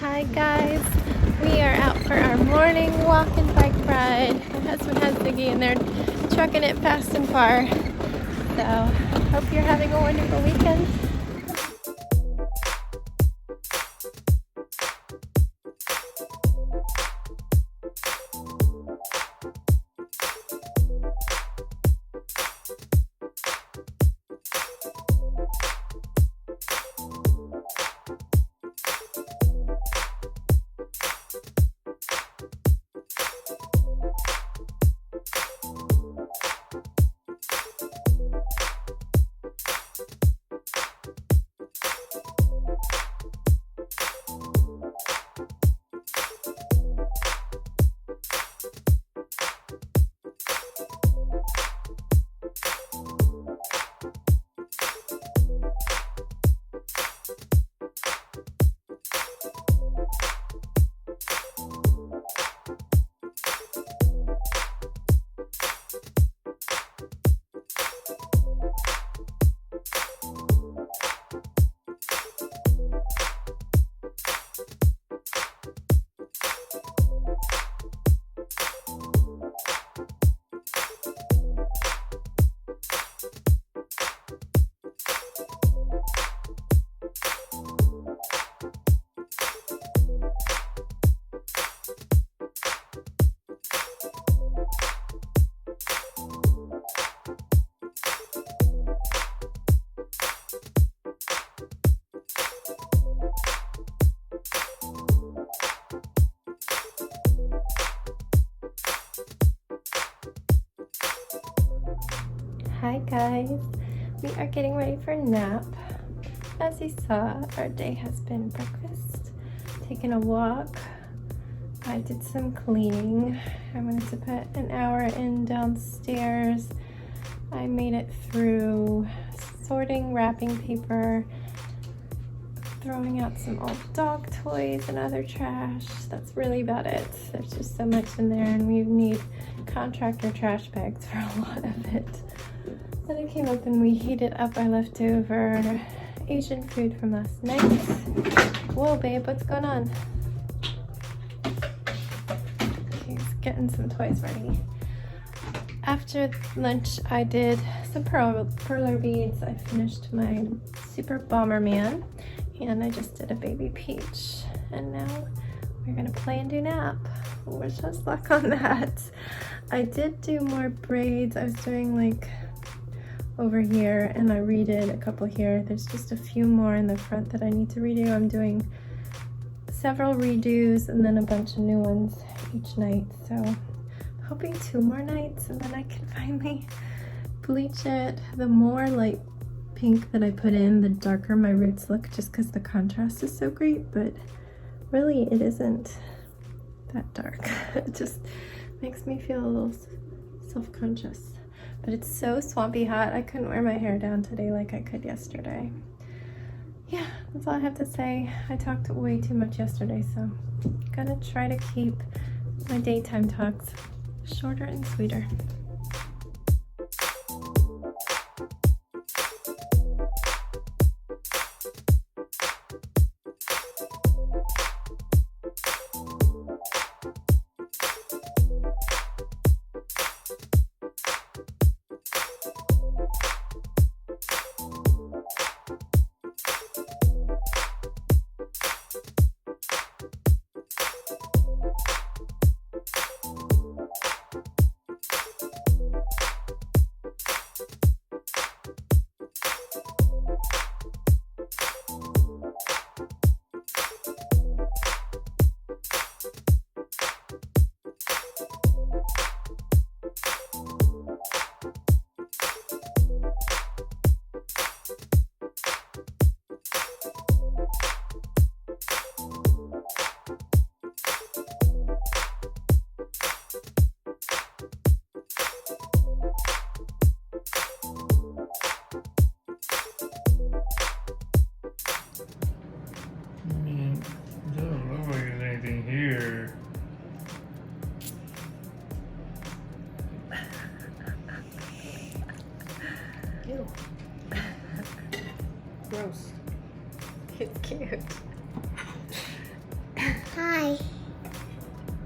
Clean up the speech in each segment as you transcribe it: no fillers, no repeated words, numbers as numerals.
Hi guys, we are out for our morning walk and bike ride. My husband has Ziggy and they're trucking it fast and far. So, hope you're having a wonderful weekend. Hi guys, we are getting ready for a nap. As you saw, our day has been breakfast, taking a walk. I did some cleaning. I wanted to put an hour in downstairs. I made it through sorting wrapping paper, throwing out some old dog toys and other trash. That's really about it. There's just so much in there and we need contractor trash bags for a lot of it. Then I came up and we heated up our leftover Asian food from last night. Whoa babe, what's going on? He's getting some toys ready. After lunch I did some perler beads. I finished my Super Bomberman and I just did a baby peach. And now we're gonna play and do nap. Wish us luck on that. I did do more braids. I was doing like over here and I redid a couple here. There's just a few more in the front that I need to redo. I'm doing several redos and then a bunch of new ones each night. So I'm hoping 2 more nights and then I can finally bleach it. The more like pink that I put in, the darker my roots look just because the contrast is so great, but really it isn't that dark. It just makes me feel a little self-conscious. But it's so swampy hot. I couldn't wear my hair down today like I could yesterday. Yeah, that's all I have to say. I talked way too much yesterday, so I'm gonna try to keep my daytime talks shorter and sweeter.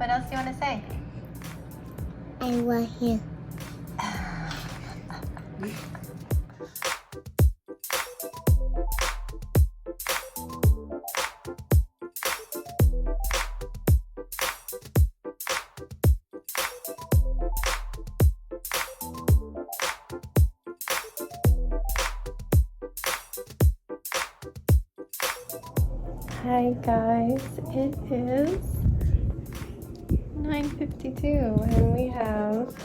What else do you want to say? I love you. Hi guys, it is 9:52 and we have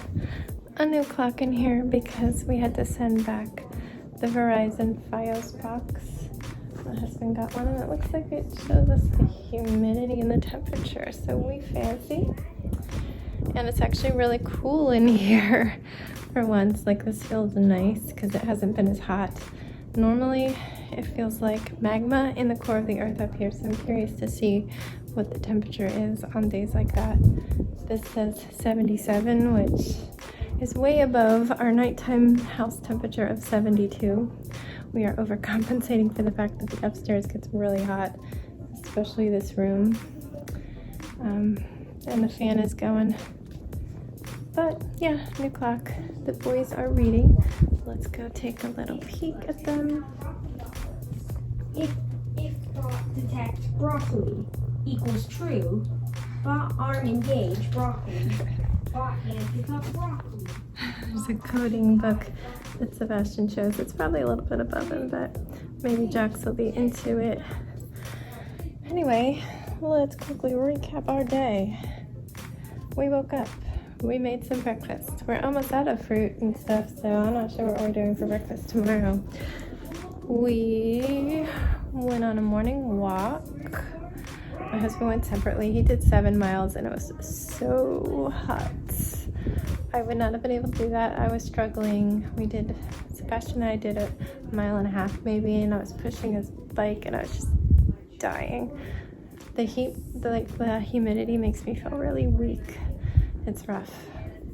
a new clock in here because we had to send back the Verizon Fios box. My husband got one and it looks like it shows us the humidity and the temperature, so we fancy. And it's actually really cool in here for once. Like, this feels nice because it hasn't been as hot. Normally it feels like magma in the core of the earth up here, so I'm curious to see what the temperature is on days like that. This says 77, which is way above our nighttime house temperature of 72. We are overcompensating for the fact that the upstairs gets really hot, especially this room. And the fan is going. But yeah, new clock. The boys are reading. Let's go take a little peek at them. If thought detect broccoli equals true, but arm engage broccoli, but hand pick up broccoli. There's a coding book that Sebastian chose. It's probably a little bit above him, but maybe Jax will be into it. Anyway, let's quickly recap our day. We woke up. We made some breakfast. We're almost out of fruit and stuff, so I'm not sure what we're doing for breakfast tomorrow. We went on a morning walk. My husband went separately. He did 7 miles and it was so hot. I would not have been able to do that. I was struggling. Sebastian and I did a 1.5 miles maybe, and I was pushing his bike and I was just dying. The heat, the humidity makes me feel really weak. It's rough.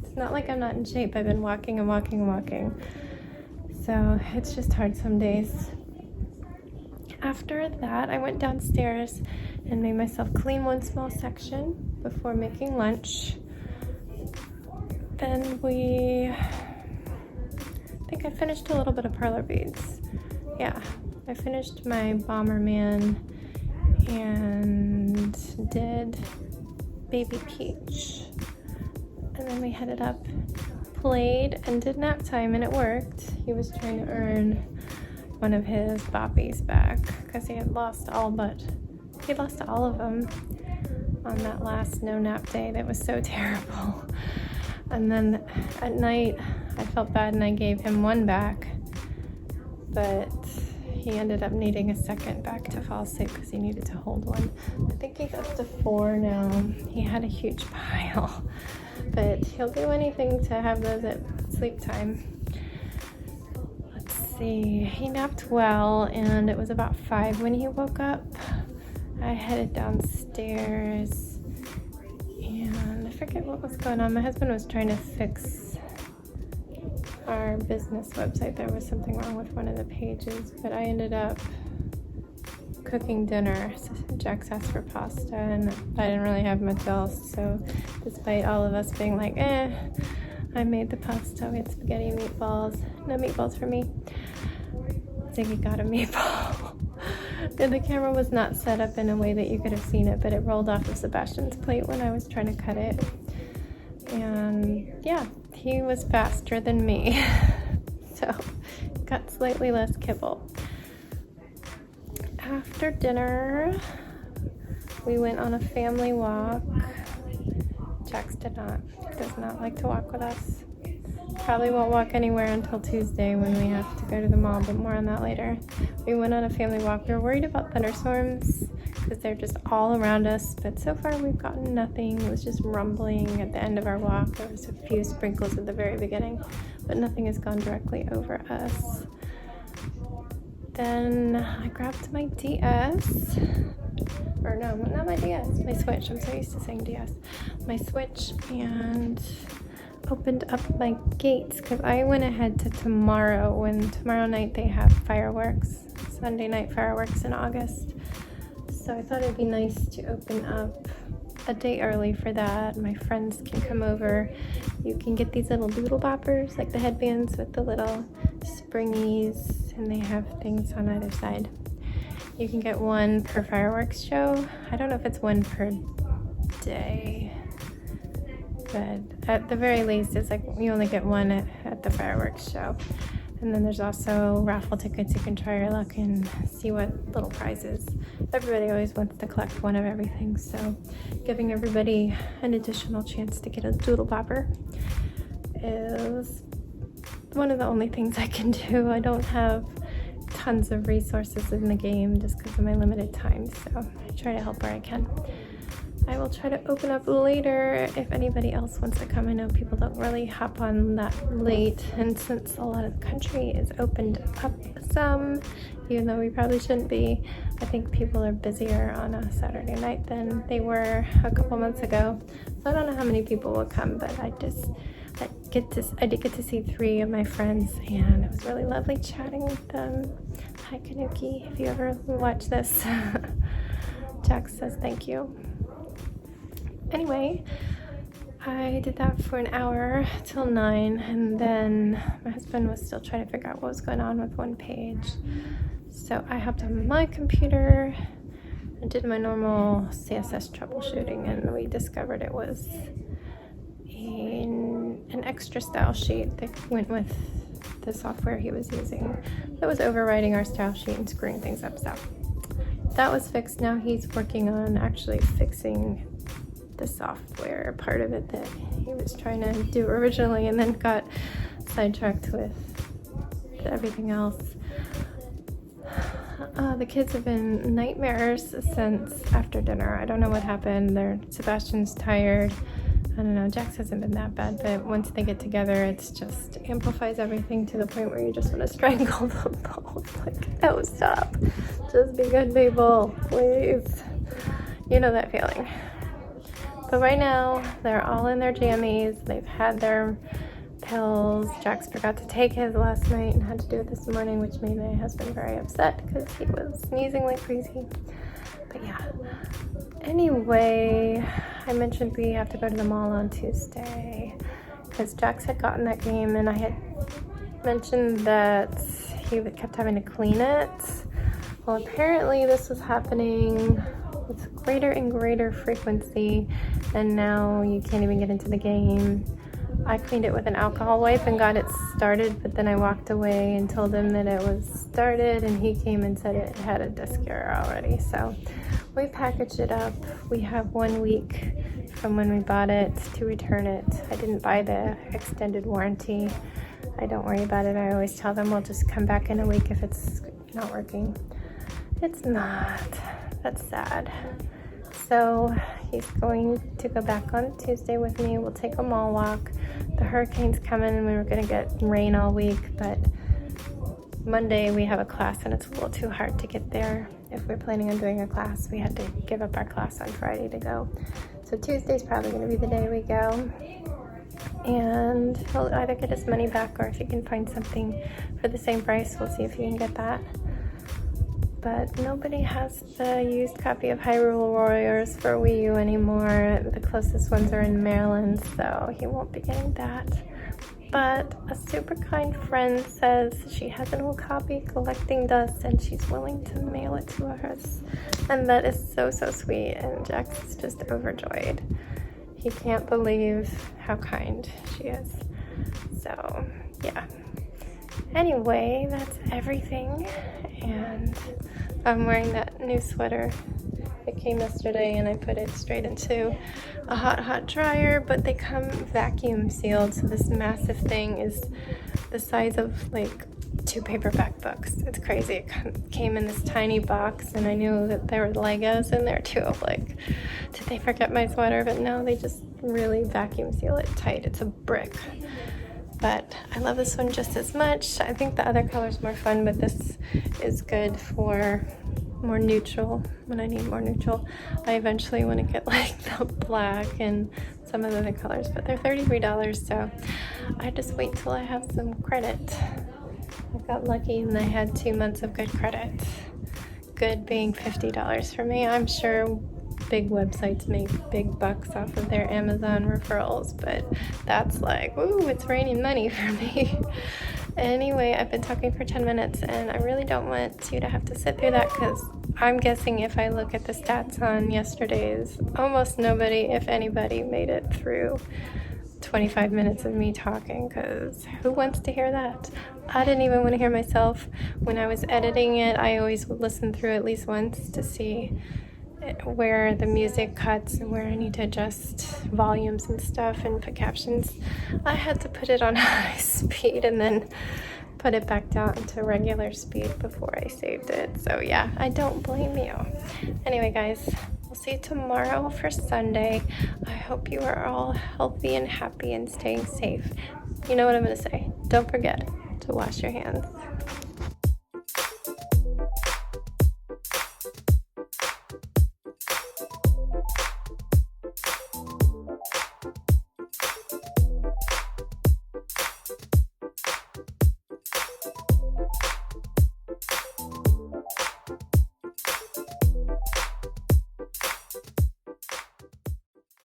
It's not like I'm not in shape. I've been walking and walking and walking. So it's just hard some days. After that, I went downstairs and made myself clean one small section before making lunch. Then I think I finished a little bit of parlor beads. Yeah, I finished my Bomberman and did Baby Peach. And then we headed up, played, and did nap time, and it worked. He was trying to earn one of his boppies back because he lost all of them on that last no nap day that was so terrible. And then at night I felt bad and I gave him one back, but he ended up needing a second back to fall asleep because he needed to hold one. I think he's up to 4 now. He had a huge pile, but he'll do anything to have those at sleep time. Let's see, he napped well and it was about 5 when he woke up. I headed downstairs and I forget what was going on. My husband was trying to fix our business website. There was something wrong with one of the pages, but I ended up cooking dinner. Jax asked for pasta and I didn't really have much else, so despite all of us being like, I made the pasta. We had spaghetti and meatballs. No meatballs for me. Ziggy got a meatball. And the camera was not set up in a way that you could have seen it, but it rolled off of Sebastian's plate when I was trying to cut it. And yeah, he was faster than me. So got slightly less kibble. After dinner, we went on a family walk. Jax does not like to walk with us. Probably won't walk anywhere until Tuesday when we have to go to the mall, but more on that later. We went on a family walk. We were worried about thunderstorms because they're just all around us, but so far we've gotten nothing. It was just rumbling at the end of our walk. There was a few sprinkles at the very beginning, but nothing has gone directly over us. Then I grabbed my DS, or no, not my DS, my Switch. I'm so used to saying DS. My Switch, and opened up my gates because I went ahead to tomorrow night they have fireworks, Sunday night fireworks in August. So I thought it'd be nice to open up a day early for that. My friends can come over. You can get these little doodle boppers, like the headbands with the little springies, and they have things on either side. You can get one per fireworks show. I don't know if it's one per day, but at the very least, it's like you only get one at the fireworks show. And then there's also raffle tickets. You can try your luck and see what little prizes. Everybody always wants to collect one of everything, so giving everybody an additional chance to get a doodle bopper is one of the only things I can do. I don't have tons of resources in the game just because of my limited time, so I try to help where I can. I will try to open up later if anybody else wants to come. I know people don't really hop on that late, and since a lot of the country is opened up some, even though we probably shouldn't be, I think people are busier on a Saturday night than they were a couple months ago. So I don't know how many people will come, but I did get to see 3 of my friends, and it was really lovely chatting with them. Hi Kanuki, if you ever watch this. Jack says thank you. Anyway, I did that for an hour till 9, and then my husband was still trying to figure out what was going on with one page. So I hopped on my computer and did my normal CSS troubleshooting, and we discovered it was an extra style sheet that went with the software he was using that was overwriting our style sheet and screwing things up. So that was fixed. Now he's working on actually fixing the software part of it that he was trying to do originally and then got sidetracked with everything else. The kids have been nightmares since after dinner. I don't know what happened. Sebastian's tired. I don't know, Jax hasn't been that bad, but once they get together, it's just amplifies everything to the point where you just want to strangle them both. Like, oh, stop. Just be good people, please. You know that feeling. But right now, they're all in their jammies. They've had their pills. Jax forgot to take his last night and had to do it this morning, which made my husband very upset because he was sneezing like crazy. But yeah. Anyway, I mentioned we have to go to the mall on Tuesday because Jax had gotten that game, and I had mentioned that he kept having to clean it. Well, apparently this was happening with greater and greater frequency, and now you can't even get into the game. I cleaned it with an alcohol wipe and got it started, but then I walked away and told him that it was started, and he came and said it had a disk error already. So we packaged it up. We have 1 week from when we bought it to return it. I didn't buy the extended warranty. I don't worry about it. I always tell them we'll just come back in a week if it's not working. It's not. That's sad. So he's going to go back on Tuesday with me. We'll take a mall walk. The hurricane's coming, and we were going to get rain all week, but Monday we have a class, and it's a little too hard to get there. If we're planning on doing a class, we had to give up our class on Friday to go. So Tuesday's probably going to be the day we go. And he'll either get his money back, or if he can find something for the same price, we'll see if he can get that. But nobody has the used copy of Hyrule Warriors for Wii U anymore. The closest ones are in Maryland, so he won't be getting that. But a super kind friend says she has an old copy collecting dust, and she's willing to mail it to us. And that is so, so sweet, and Jax is just overjoyed. He can't believe how kind she is. So, yeah. Anyway, that's everything, and I'm wearing that new sweater. It came yesterday, and I put it straight into a hot dryer, but they come vacuum sealed, so this massive thing is the size of like 2 paperback books. It's crazy. It came in this tiny box, and I knew that there were Legos in there too. Like, did they forget my sweater? But no, they just really vacuum seal it tight. It's a brick. But I love this one just as much. I think the other color's more fun, but this is good for more neutral, when I need more neutral. I eventually want to get like the black and some of the other colors, but they're $33, so I just wait till I have some credit. I got lucky and I had 2 months of good credit. Good being $50 for me. I'm sure big websites make big bucks off of their Amazon referrals, but that's like, ooh, it's raining money for me. Anyway, I've been talking for 10 minutes and I really don't want you to have to sit through that, because I'm guessing if I look at the stats on yesterday's, almost nobody, if anybody, made it through 25 minutes of me talking, because who wants to hear that? I didn't even want to hear myself. When I was editing it, I always would listen through at least once to see where the music cuts and where I need to adjust volumes and stuff and put captions. I had to put it on high speed and then put it back down to regular speed before I saved it. So yeah, I don't blame you. Anyway, guys, we'll see you tomorrow for Sunday. I hope you are all healthy and happy and staying safe. You know what I'm going to say. Don't forget to wash your hands.